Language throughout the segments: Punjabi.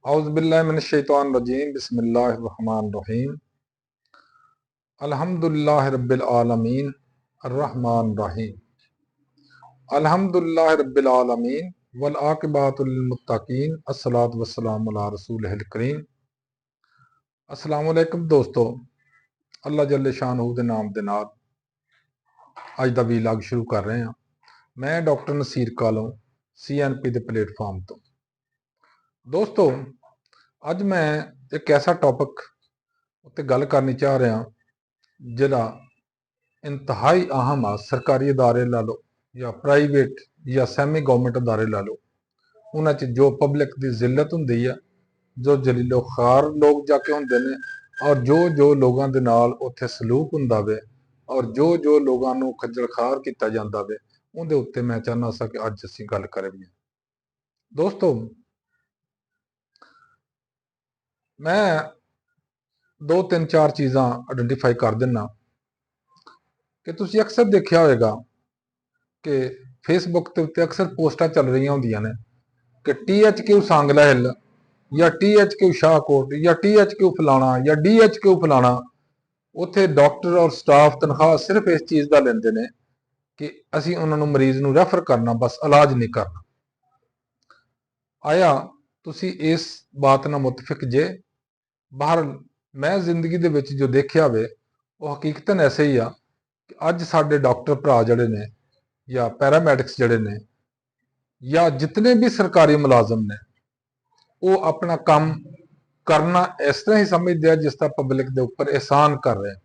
औज़ुबिल्लाहिमिनश्शैतानिर्रजीम बिस्मिल्लाहिर्रहमानिर्रहीम अल्हम्दुलिल्लाहि रब्बिल आलमीन अर्रहमानिर रहीम अल्हम्दुलिल्लाहि रब्बिल आलमीन वल आक़िबतु लिल मुत्तक़ीन अस्सलातु वस्सलामु अला रसूलिहिल करीम। अस्सलामु अलैकुम दोस्तों, अल्लाह जल्ले शानहू दे नाम दे नाल अज दा वीलॉग शुरू कर रहे हैं। मैं डॉक्टर नसीर कालों CNP दे प्लेटफार्म तो। दोस्तों, ਅੱਜ मैं एक ऐसा टॉपिक उत्ते गल करनी चाह रहा जिहड़ा इंतहाई अहम आ। सरकारी अदारे ला लो या प्राइवेट या सैमी गवर्नमेंट अदारे ला लो, उन्हां जो पब्लिक की जिल्लत हुंदी है, जो जलीलो खार लोग जाके हुंदे ने और जो लोगों के नाल उत्थे सलूक हुंदा वे और जो लोगों नूं खज्जल खार किया जाता वे, उहदे उत्ते मैं चाहना सा कि अज असीं गल करिए। दोस्तों, मैं दो तीन चार चीज़ां आइडेंटिफाई कर दिना कि तुसीं अक्सर देखा होएगा कि फेसबुक के उत्ते अक्सर पोस्टां चल रही होंदियां ने कि THQ सांगला हिल या THQ शाहकोट या THQ फलाना या DHQ फलाना। उत्थे डॉक्टर और स्टाफ तनख्वाह सिर्फ इस चीज़ का लेंदे ने कि असीं उन्हां नूं मरीज नूं रैफर करना, बस इलाज नहीं करना। आया तुसीं इस बात नाल मुतफिक जे? बहर मैं जिंदगी दे विच जो देखिया वे वो हकीकतन ऐसे ही आ कि अज साडे डॉक्टर भरा जड़े ने या पैरामैडिक्स जड़े ने या जितने भी सरकारी मुलाजम ने, वो अपना काम करना इस तरह ही समझते हैं जिस तरह पब्लिक के उपर एहसान कर रहे हैं।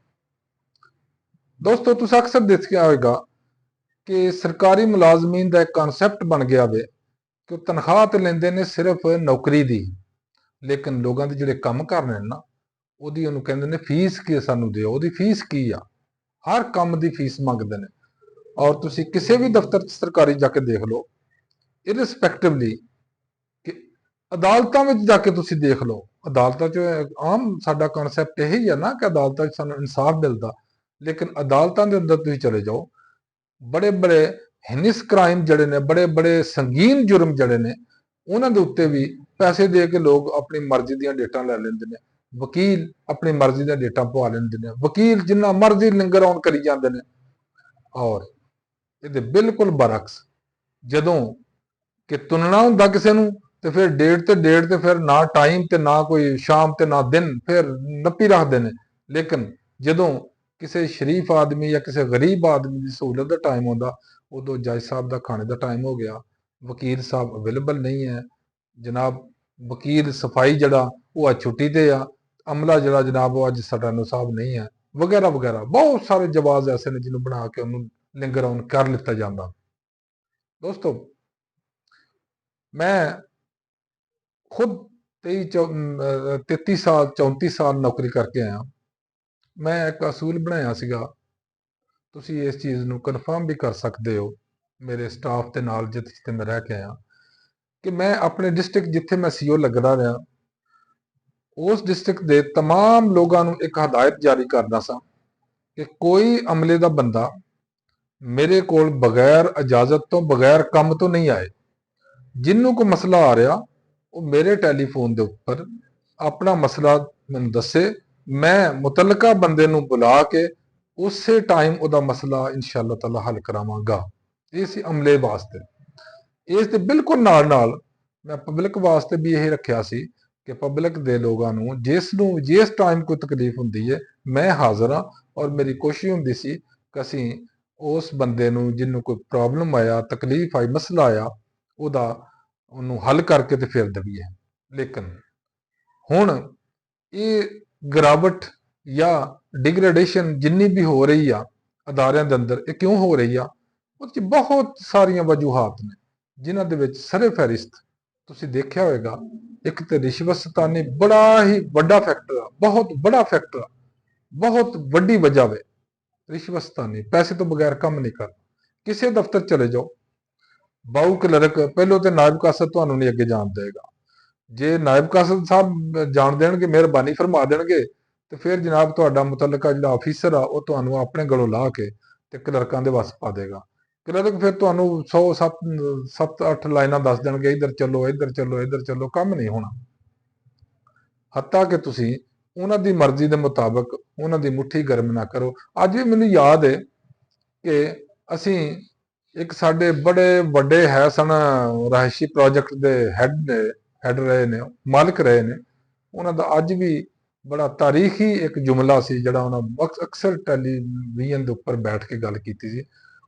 दोस्तों, तुस अक्सर देखा होगा कि सरकारी मुलाजमीन का एक कॉन्सैप्ट बन गया वे कि तनख्वाह तो लेंदे ने सिर्फ नौकरी दी, लेकिन लोगों के जिहड़े काम करने ना ਉਹਦੀ ਉਹਨੂੰ ਕਹਿੰਦੇ ਨੇ फीस की ਸਾਨੂੰ ਦਿਓ, ਉਹਦੀ फीस की आ। हर काम की फीस मंगते हैं। और तुसी किसी भी दफ्तर सरकारी जाके देख लो, इरिस्पैक्टिवली कि अदालतों में जाके तुसी देख लो, अदालतों च आम साडा कॉन्सैप्ट यही है ना कि अदालतों च सानू इंसाफ मिलता, लेकिन अदालतों के अंदर तुसी चले जाओ, बड़े बड़े हिनिस क्राइम जड़े ने, बड़े बड़े संगीन जुर्म जड़े ने, उन्होंने दे उत्ते भी पैसे दे के लोग अपनी मर्जी दी डेटां लै लेंदे ने। वकील अपनी मर्जी दी डेटां पवा लेंदे ने, वकील जिन्ना मर्जी लिंगर ऑन करी जांदे ने। और ये बिल्कुल बरअक्स जदों कि तुनना हुंदा किसी नूं ते फिर डेट ते फिर ना टाइम ते ना कोई शाम ते ना दिन, फिर नप्पी रखते हैं। लेकिन जदों किसी शरीफ आदमी या किसी गरीब आदमी की सहूलत का टाइम आता, उदों जज साहब का खाने का टाइम हो गया, वकील साहब अवेलेबल नहीं है, जनाब वकील सफाई जड़ा वो अज छुट्टी ते आ, अमला जड़ा जनाब वो अज सटानो साहब नहीं है, वगैरह वगैरह बहुत सारे जवाब ऐसे ने जिन्होंने बना के उन्होंने लिंगर ऑन कर लिता जाता। दोस्तों, मैं खुद 33 साल 34 साल नौकरी करके आया। मैं एक असूल बनाया सीगा, तुसी इस चीज़ नूं कन्फर्म भी कर सकते हो मेरे स्टाफ के नाल जिथे मैं रह के आया, कि मैं अपने डिस्ट्रिक्ट जिथे मैं CO लगदा रहा, उस डिस्ट्रिक्ट के तमाम लोगों नूं एक हदायत जारी करदा सा कि कोई अमले का बंदा मेरे कोल बगैर इजाजत तो बगैर काम तो नहीं आए। जिन्हों को मसला आ रहा वो मेरे टैलीफोन के उपर अपना मसला मैनूं दसे, मैं मुतलका बंदे नूं बुला के उस टाइम वह मसला इंशाअल्लाह ताला हल करावांगा। ये सी अमले वास्ते। इस दे बिल्कुल नाल नाल मैं पब्लिक वास्ते भी यही रखिया सी कि पब्लिक के लोगों नूं जिस टाइम कोई तकलीफ हुंदी है, मैं हाज़र हाँ। और मेरी कोशिश हुंदी सी कि असीं उस बंदे नूं जिन्हों कोई प्रॉब्लम आया, तकलीफ आई, मसला आया, उहदा ਉਹਨੂੰ हल करके तो फिर दवीए। लेकिन हुण ये गिरावट या डिग्रेडेशन जिन्नी भी हो रही आ अदारियां के अंदर, ये क्यों हो रही आ? उसकी बहुत सारिया वजूहात ने, जिन्हां दे विच सरे फहरिस्त तुसीं देखिया होएगा। एक तो रिश्वततानी बड़ा ही वड्डा फैक्टर आ, बहुत बड़ा फैक्टर आ, बहुत वड्डी वजह वे रिश्वततानी। पैसे तो बगैर काम नहीं करना। किसी दफ्तर चले जाओ, बाऊ क्लर्क पहलों तो नायब कासद तुहानूं नहीं अगे जाण देगा। जे नायब कासद साहब जाण देणगे, मेहरबानी फरमा देणगे, तो फिर जनाब तुहाडा मुतलका जिहड़ा ऑफिसर आ वो तुहानूं अपने गलों ला के ते क्लर्कां दे वस पा देगा। क्लर्क फिर तुहानूं 100 7 8 लाइनां दस देणगे, इधर चलो इधर चलो इधर चलो, काम नहीं होना। ਹੱਤਾ ਕਿ ਤੁਸੀਂ ਉਹਨਾਂ ਦੀ ਮਰਜ਼ੀ ਦੇ ਮੁਤਾਬਕ ਉਹਨਾਂ ਦੀ ਮੁੱਠੀ ਗਰਮ ਨਾ ਕਰੋ। ਅੱਜ ਵੀ ਮੈਨੂੰ ਯਾਦ ਹੈ ਕਿ ਅਸੀਂ ਇੱਕ ਸਾਡੇ ਬੜੇ ਵੱਡੇ ਹੈ ਸਨ ਰਹਾਇਸ਼ੀ ਪ੍ਰੋਜੈਕਟ ਦੇ ਹੈਡ ਰਹੇ ਨੇ, ਮਾਲਕ ਰਹੇ ਨੇ। ਉਹਨਾਂ ਦਾ ਅੱਜ ਵੀ ਬੜਾ ਤਾਰੀਖੀ ਇੱਕ ਜੁਮਲਾ ਸੀ ਜਿਹੜਾ ਉਹਨਾਂ ਅਕਸਰ ਟੈਲੀਵਿਜ਼ਨ ਦੇ ਉੱਪਰ ਬੈਠ ਕੇ ਗੱਲ ਕੀਤੀ ਸੀ।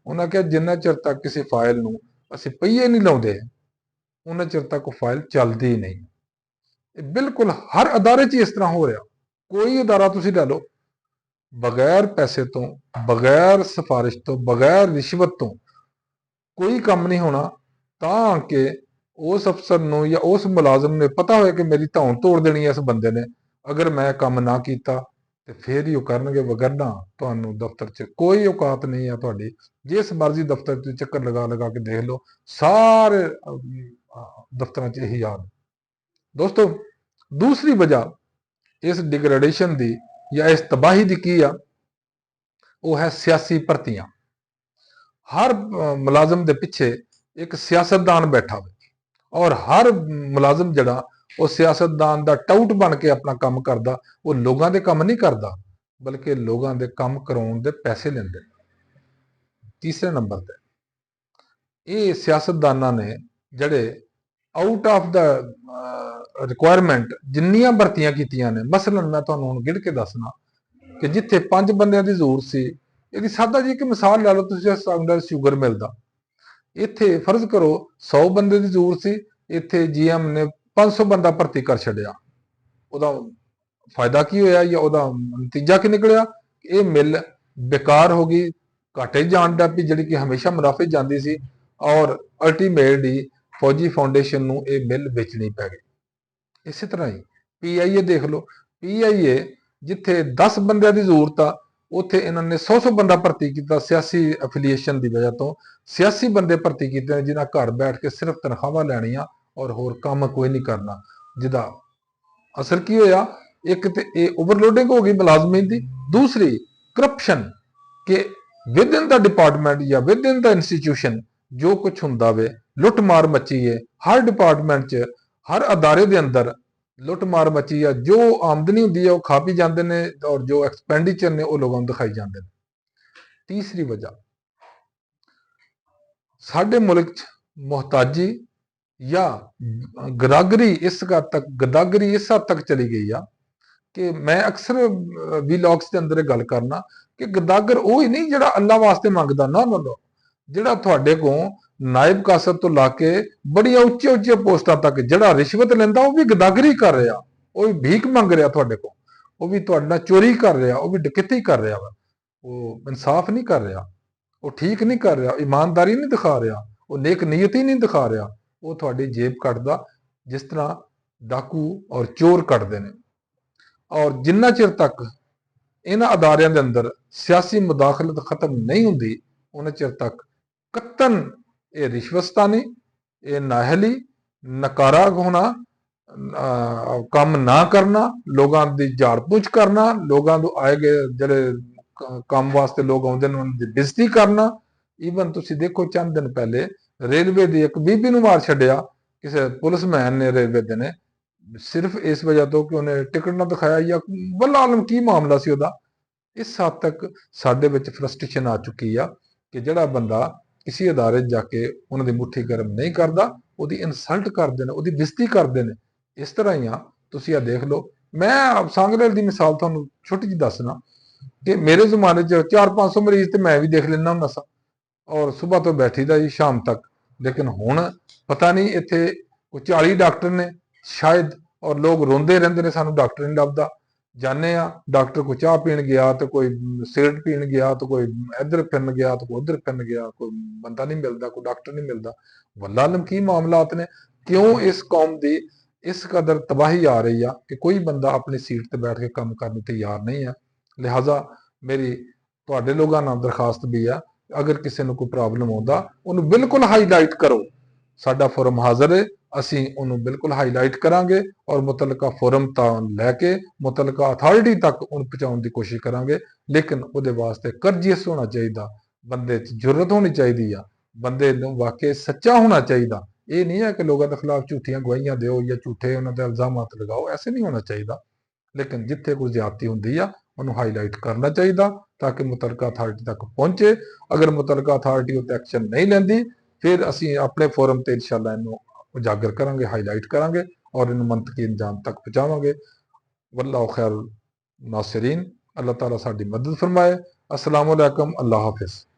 ਉਹਨਾਂ ਕਿਹਾ, ਜਿੰਨਾ ਚਿਰ ਤੱਕ ਕਿਸੇ ਫਾਈਲ ਨੂੰ ਅਸੀਂ ਪਹੀਏ ਨਹੀਂ ਲਾਉਂਦੇ ਉਹਨਾਂ ਚਿਰ ਤੱਕ ਉਹ ਫਾਈਲ ਚੱਲਦੀ ਨਹੀਂ। ਇਹ ਬਿਲਕੁਲ ਹਰ ਅਦਾਰੇ 'ਚ ਇਸ ਤਰ੍ਹਾਂ ਹੋ ਰਿਹਾ। ਕੋਈ ਅਦਾਰਾ ਤੁਸੀਂ ਲੈ ਲਓ, ਬਗੈਰ ਪੈਸੇ ਤੋਂ, ਬਗੈਰ ਸਿਫਾਰਿਸ਼ ਤੋਂ, ਬਗੈਰ ਰਿਸ਼ਵਤ ਤੋਂ ਕੋਈ ਕੰਮ ਨਹੀਂ ਹੋਣਾ ਤਾਂ ਕਿ ਉਸ ਅਫਸਰ ਨੂੰ ਜਾਂ ਉਸ ਮੁਲਾਜ਼ਮ ਨੂੰ ਪਤਾ ਹੋਏ ਕਿ ਮੇਰੀ ਧੌਣ ਤੋੜ ਦੇਣੀ ਹੈ ਇਸ ਬੰਦੇ ਨੇ, ਅਗਰ ਮੈਂ ਕੰਮ ਨਾ ਕੀਤਾ ਤੇ ਫੇਰ ਹੀ ਉਹ ਕਰਨਗੇ, ਵਗਰਨਾ ਤੁਹਾਨੂੰ ਦਫ਼ਤਰ 'ਚ ਕੋਈ ਔਕਾਤ ਨਹੀਂ ਆ ਤੁਹਾਡੀ। ਜਿਸ ਮਰਜ਼ੀ ਦਫ਼ਤਰ 'ਚ ਚੱਕਰ ਲਗਾ ਲਗਾ ਕੇ ਦੇਖ ਲਓ, ਸਾਰੇ ਦਫ਼ਤਰਾਂ 'ਚ ਇਹੀ ਹਾਲ। ਦੋਸਤੋ, ਦੂਸਰੀ ਵਜ੍ਹਾ ਇਸ ਡਿਗਰੇਡੇਸ਼ਨ ਦੀ ਜਾਂ ਇਸ ਤਬਾਹੀ ਦੀ ਕੀ ਆ? ਉਹ ਹੈ ਸਿਆਸੀ ਭਰਤੀਆਂ। ਹਰ ਮੁਲਾਜ਼ਮ ਦੇ ਪਿੱਛੇ ਇੱਕ ਸਿਆਸਤਦਾਨ ਬੈਠਾ ਹੋਵੇ ਔਰ ਹਰ ਮੁਲਾਜ਼ਮ ਜਿਹੜਾ ਉਹ ਸਿਆਸਤਦਾਨ ਦਾ ਟਾਊਟ ਬਣ ਕੇ ਆਪਣਾ ਕੰਮ ਕਰਦਾ। ਉਹ ਲੋਕਾਂ ਦੇ ਕੰਮ ਨਹੀਂ ਕਰਦਾ, ਬਲਕਿ ਲੋਕਾਂ ਦੇ ਕੰਮ ਕਰਾਉਣ ਦੇ ਪੈਸੇ ਲੈਂਦੇ। ਤੀਸਰੇ ਨੰਬਰ ਤੇ ਇਹ ਸਿਆਸਤਦਾਨਾਂ ਨੇ ਜਿਹੜੇ ਆਊਟ ਆਫ ਦਾ ਰਿਕੁਆਇਰਮੈਂਟ ਜਿੰਨੀਆਂ ਭਰਤੀਆਂ ਕੀਤੀਆਂ ਨੇ, ਮਸਲਨ ਮੈਂ ਤੁਹਾਨੂੰ ਹੁਣ ਗਿਣ ਕੇ ਦੱਸਣਾ ਕਿ ਜਿੱਥੇ 5 ਬੰਦਿਆਂ ਦੀ ਜ਼ਰੂਰਤ ਸੀ, ਇਹਦੀ ਸਾਦਾ ਜੀ ਇੱਕ ਮਿਸਾਲ ਲੈ ਲਓ ਤੁਸੀਂ, ਸਟੈਂਡਰਡ ਸ਼ੂਗਰ ਮਿਲਦਾ, ਇੱਥੇ ਫਰਜ਼ ਕਰੋ 100 ਬੰਦੇ ਦੀ ਜ਼ਰੂਰਤ ਸੀ, ਇੱਥੇ ਜੀਐਮ ਨੇ 500 ਬੰਦਾ ਭਰਤੀ ਕਰ ਛੱਡਿਆ। ਉਹਦਾ ਫਾਇਦਾ ਕੀ ਹੋਇਆ ਜਾਂ ਉਹਦਾ ਨਤੀਜਾ ਕੀ ਨਿਕਲਿਆ? ਇਹ ਮਿਲ ਬੇਕਾਰ ਹੋ ਗਈ, ਘਾਟੇ ਜਾਣ ਦਾ ਵੀ ਜਿਹੜੀ ਕਿ ਹਮੇਸ਼ਾ ਮੁਨਾਫੇ ਜਾਂਦੀ ਸੀ, ਔਰ ਅਲਟੀਮੇਟ ਹੀ ਫੌਜੀ ਫਾਊਂਡੇਸ਼ਨ ਨੂੰ ਇਹ ਮਿਲ ਵੇਚਣੀ ਪੈ ਗਈ। ਇਸੇ ਤਰ੍ਹਾਂ ਹੀ ਪੀਆਈਏ ਦੇਖ ਲਓ, ਪੀਆਈਏ ਜਿੱਥੇ 10 ਬੰਦਿਆਂ ਦੀ ਜ਼ਰੂਰਤ ਆ, ਉੱਥੇ ਇਹਨਾਂ ਨੇ 100 ਬੰਦਾ ਭਰਤੀ ਕੀਤਾ। ਸਿਆਸੀ ਐਫੀਲੀਏਸ਼ਨ ਦੀ ਵਜ੍ਹਾ ਤੋਂ ਸਿਆਸੀ ਬੰਦੇ ਭਰਤੀ ਕੀਤੇ ਨੇ, ਜਿਨ੍ਹਾਂ ਘਰ ਬੈਠ ਕੇ ਸਿਰਫ ਤਨਖਾਹਾਂ ਲੈਣੀਆਂ ਔਰ ਹੋਰ ਕੰਮ ਕੋਈ ਨਹੀਂ ਕਰਨਾ। ਜਿਹਦਾ ਅਸਰ ਕੀ ਹੋਇਆ? ਇੱਕ ਤੇ ਇਹ ਓਵਰਲੋਡਿੰਗ ਹੋ ਗਈ ਮੁਲਾਜ਼ਮੀਨ ਦੀ, ਦੂਸਰੀ ਕਰਪਸ਼ਨ, ਕਿ ਵਿਦ ਇਨ ਦਾ ਡਿਪਾਰਟਮੈਂਟ ਜਾਂ ਵਿਦ ਇਨ ਦਾ ਇੰਸਟੀਟਿਊਸ਼ਨ ਜੋ ਕੁਝ ਹੁੰਦਾ ਵੇ, ਲੁੱਟ ਮਾਰ ਮੱਚੀ ਹੈ। ਹਰ ਡਿਪਾਰਟਮੈਂਟ 'ਚ, ਹਰ ਅਦਾਰੇ ਦੇ ਅੰਦਰ ਲੁੱਟ ਮਾਰ ਮੱਚੀ ਆ। ਜੋ ਆਮਦਨੀ ਹੁੰਦੀ ਹੈ ਉਹ ਖਾ ਪੀ ਜਾਂਦੇ ਨੇ ਔਰ ਜੋ ਐਕਸਪੈਂਡੀਚਰ ਨੇ ਉਹ ਲੋਕਾਂ ਨੂੰ ਦਿਖਾਈ ਜਾਂਦੇ ਨੇ। ਤੀਸਰੀ ਵਜ੍ਹਾ, ਸਾਡੇ ਮੁਲਕ 'ਚ ਮੁਹਤਾਜੀ ਜਾਂ ਗਦਾਗਰੀ ਇਸ ਹੱਦ ਤੱਕ ਚਲੀ ਗਈ ਆ ਕਿ ਮੈਂ ਅਕਸਰ ਵੀਲੌਗਸ ਦੇ ਅੰਦਰ ਇਹ ਗੱਲ ਕਰਨਾ ਕਿ ਗਦਾਗਰ ਉਹ ਹੀ ਨਹੀਂ ਜਿਹੜਾ ਅੱਲਾ ਵਾਸਤੇ ਮੰਗਦਾ, ਨਾ ਮੰਨੋ, ਜਿਹੜਾ ਤੁਹਾਡੇ ਕੋਲ ਨਾਇਬ ਕਾਸਰ ਤੋਂ ਲਾ ਕੇ ਬੜੀਆਂ ਉੱਚੀਆਂ ਉੱਚੀਆਂ ਪੋਸਟਾਂ ਤੱਕ ਜਿਹੜਾ ਰਿਸ਼ਵਤ ਲੈਂਦਾ, ਉਹ ਵੀ ਗਦਾਗਰੀ ਕਰ ਰਿਹਾ, ਉਹ ਵੀ ਭੀਖ ਮੰਗ ਰਿਹਾ ਤੁਹਾਡੇ ਕੋਲ, ਉਹ ਵੀ ਤੁਹਾਡੇ ਨਾਲ ਚੋਰੀ ਕਰ ਰਿਹਾ, ਉਹ ਵੀ ਡਕੈਤੀ ਕਰ ਰਿਹਾ ਵਾ, ਉਹ ਇਨਸਾਫ ਨਹੀਂ ਕਰ ਰਿਹਾ, ਉਹ ਠੀਕ ਨਹੀਂ ਕਰ ਰਿਹਾ, ਇਮਾਨਦਾਰੀ ਨਹੀਂ ਦਿਖਾ ਰਿਹਾ, ਉਹ ਨੇਕ ਨੀਅਤੀ ਨਹੀਂ ਦਿਖਾ ਰਿਹਾ, ਉਹ ਤੁਹਾਡੀ ਜੇਬ ਕੱਟਦਾ ਜਿਸ ਤਰ੍ਹਾਂ ਡਾਕੂ ਔਰ ਚੋਰ ਕੱਟਦੇ ਨੇ। ਔਰ ਜਿੰਨਾ ਚਿਰ ਤੱਕ ਇਹਨਾਂ ਅਦਾਰਿਆਂ ਦੇ ਅੰਦਰ ਸਿਆਸੀ ਮੁਦਾਖਲਤ ਖਤਮ ਨਹੀਂ ਹੁੰਦੀ, ਉਹਨਾਂ ਚਿਰ ਤੱਕ ਕਤਨ ਇਹ ਰਿਸ਼ਵਤਸਤਾਨੀ, ਇਹ ਨਾਹਲੀ, ਨਕਾਰਾ ਹੋਣਾ, ਕੰਮ ਨਾ ਕਰਨਾ, ਲੋਕਾਂ ਦੀ ਝਾੜ ਪੂੰਛ ਕਰਨਾ, ਲੋਕਾਂ ਨੂੰ ਆਏ ਗਏ ਜਿਹੜੇ ਕੰਮ ਵਾਸਤੇ ਲੋਕ ਆਉਂਦੇ ਨੇ ਉਹਨਾਂ ਦੀ ਬੇਇੱਜ਼ਤੀ ਕਰਨਾ। ਈਵਨ ਤੁਸੀਂ ਦੇਖੋ, ਚੰਦ ਦਿਨ ਪਹਿਲੇ ਰੇਲਵੇ ਦੀ ਇੱਕ ਬੀਬੀ ਨੂੰ ਮਾਰ ਛੱਡਿਆ ਕਿਸੇ ਪੁਲਿਸਮੈਨ ਨੇ, ਰੇਲਵੇ ਦੇ ਨੇ, ਸਿਰਫ ਇਸ ਵਜ੍ਹਾ ਤੋਂ ਕਿ ਉਹਨੇ ਟਿਕਟ ਨਾ ਦਿਖਾਇਆ, ਜਾਂ ਵੱਲਾ ਆਲਮ ਕੀ ਮਾਮਲਾ ਸੀ ਉਹਦਾ। ਇਸ ਹੱਦ ਤੱਕ ਸਾਡੇ ਵਿੱਚ ਫਰਸਟ੍ਰੇਸ਼ਨ ਆ ਚੁੱਕੀ ਆ ਕਿ ਜਿਹੜਾ ਬੰਦਾ ਕਿਸੇ ਅਦਾਰੇ 'ਚ ਜਾ ਕੇ ਉਹਨਾਂ ਦੀ ਮੁੱਠੀ ਗਰਮ ਨਹੀਂ ਕਰਦਾ, ਉਹਦੀ ਇਨਸਲਟ ਕਰਦੇ ਨੇ, ਉਹਦੀ ਬੇਇੱਜ਼ਤੀ ਕਰਦੇ ਨੇ। ਇਸ ਤਰ੍ਹਾਂ ਹੀ ਆ, ਤੁਸੀਂ ਆ ਦੇਖ ਲਓ, ਮੈਂ ਸਾਂਗਰੇਲ ਦੀ ਮਿਸਾਲ ਤੁਹਾਨੂੰ ਛੋਟੀ ਜਿਹੀ ਦੱਸਣਾ ਕਿ ਮੇਰੇ ਜ਼ਮਾਨੇ 'ਚ 400-500 ਮਰੀਜ਼ ਤੇ ਮੈਂ ਵੀ ਦੇਖ ਲੈਂਦਾ ਹੁੰਦਾ ਸਾਂ, ਔਰ ਸਵੇਰ ਤੋਂ ਬੈਠੀ ਦਾ ਜੀ ਸ਼ਾਮ ਤੱਕ। ਲੇਕਿਨ ਹੁਣ ਪਤਾ ਨਹੀਂ ਇੱਥੇ ਕੋਈ 40 ਡਾਕਟਰ ਨੇ ਸ਼ਾਇਦ, ਔਰ ਲੋਕ ਰੋਂਦੇ ਰਹਿੰਦੇ ਨੇ ਸਾਨੂੰ ਡਾਕਟਰ ਨਹੀਂ ਲੱਭਦਾ। ਜਾਣੇ ਆ, ਡਾਕਟਰ ਕੋਈ ਚਾਹ ਪੀਣ ਗਿਆ ਤੇ ਕੋਈ ਸਿਗਰਟ ਪੀਣ ਗਿਆ ਤੇ ਕੋਈ ਇੱਧਰ ਫਿਰਨ ਗਿਆ ਤੇ ਕੋਈ ਉੱਧਰ ਫਿਰਨ ਗਿਆ, ਕੋਈ ਬੰਦਾ ਨਹੀਂ ਮਿਲਦਾ, ਕੋਈ ਡਾਕਟਰ ਨਹੀਂ ਮਿਲਦਾ। ਵੱਲਾ ਆਲਮ ਕੀ ਮਾਮਲਾਤ ਨੇ? ਕਿਉਂ ਇਸ ਕੌਮ ਦੀ ਇਸ ਕਦਰ ਤਬਾਹੀ ਆ ਰਹੀ ਆ ਕਿ ਕੋਈ ਬੰਦਾ ਆਪਣੀ ਸੀਟ ਤੇ ਬੈਠ ਕੇ ਕੰਮ ਕਰਨ ਨੂੰ ਤਿਆਰ ਨਹੀਂ ਹੈ। ਲਿਹਾਜ਼ਾ ਮੇਰੀ ਤੁਹਾਡੇ ਲੋਕਾਂ ਨਾਲ ਦਰਖਾਸਤ ਵੀ ਆ, ਅਗਰ ਕਿਸੇ ਨੂੰ ਕੋਈ ਪ੍ਰੋਬਲਮ ਆਉਂਦਾ ਉਹਨੂੰ ਬਿਲਕੁਲ ਹਾਈਲਾਈਟ ਕਰੋ। ਸਾਡਾ ਫੋਰਮ ਹਾਜ਼ਰ ਹੈ, ਅਸੀਂ ਉਹਨੂੰ ਬਿਲਕੁਲ ਹਾਈਲਾਈਟ ਕਰਾਂਗੇ ਔਰ ਮੁਤਲਕਾ ਫੋਰਮ ਤੋਂ ਲੈ ਕੇ ਮੁਤਲਕਾ ਅਥਾਰਟੀ ਤੱਕ ਉਹਨੂੰ ਪਹੁੰਚਾਉਣ ਦੀ ਕੋਸ਼ਿਸ਼ ਕਰਾਂਗੇ। ਲੇਕਿਨ ਉਹਦੇ ਵਾਸਤੇ ਕਰਜੀਅਸ ਹੋਣਾ ਚਾਹੀਦਾ, ਬੰਦੇ 'ਚ ਜੁਰਤ ਹੋਣੀ ਚਾਹੀਦੀ ਆ, ਬੰਦੇ ਨੂੰ ਵਾਕਈ ਸੱਚਾ ਹੋਣਾ ਚਾਹੀਦਾ। ਇਹ ਨਹੀਂ ਹੈ ਕਿ ਲੋਕਾਂ ਦੇ ਖਿਲਾਫ ਝੂਠੀਆਂ ਗਵਾਹੀਆਂ ਦਿਓ ਜਾਂ ਝੂਠੇ ਉਹਨਾਂ ਤੇ ਇਲਜ਼ਾਮਾਤ ਲਗਾਓ, ਐਸੇ ਨਹੀਂ ਹੋਣਾ ਚਾਹੀਦਾ। ਲੇਕਿਨ ਜਿੱਥੇ ਕੋਈ ਜ਼ਿਆਦਤੀ ਹੁੰਦੀ ਆ ਉਹਨੂੰ ਹਾਈਲਾਈਟ ਕਰਨਾ ਚਾਹੀਦਾ ਤਾਂ ਕਿ ਮੁਤਲਕਾ ਅਥਾਰਟੀ ਤੱਕ ਪਹੁੰਚੇ। ਅਗਰ ਮੁਤਲਕਾ ਅਥਾਰਟੀ ਉੱਤੇ ਐਕਸ਼ਨ ਨਹੀਂ ਲੈਂਦੀ, ਫਿਰ ਅਸੀਂ ਆਪਣੇ ਫੋਰਮ ਤੇ ਇਨਸ਼ਾਅੱਲਾ ਇਹਨੂੰ ਉਜਾਗਰ ਕਰਾਂਗੇ, ਹਾਈਲਾਈਟ ਕਰਾਂਗੇ ਔਰ ਇਹਨੂੰ ਮੰਤਕੀ ਅੰਜਾਮ ਤੱਕ ਪਹੁੰਚਾਵਾਂਗੇ। ਵੱਲਾਹੁ ਖੈਰ ਨਾਸਿਰੀਨ। ਅੱਲਾਹ ਤਾਲਾ ਸਾਡੀ ਮਦਦ ਫਰਮਾਏ। अस्सलामु अलैकुम। अल्लाह हाफिज़।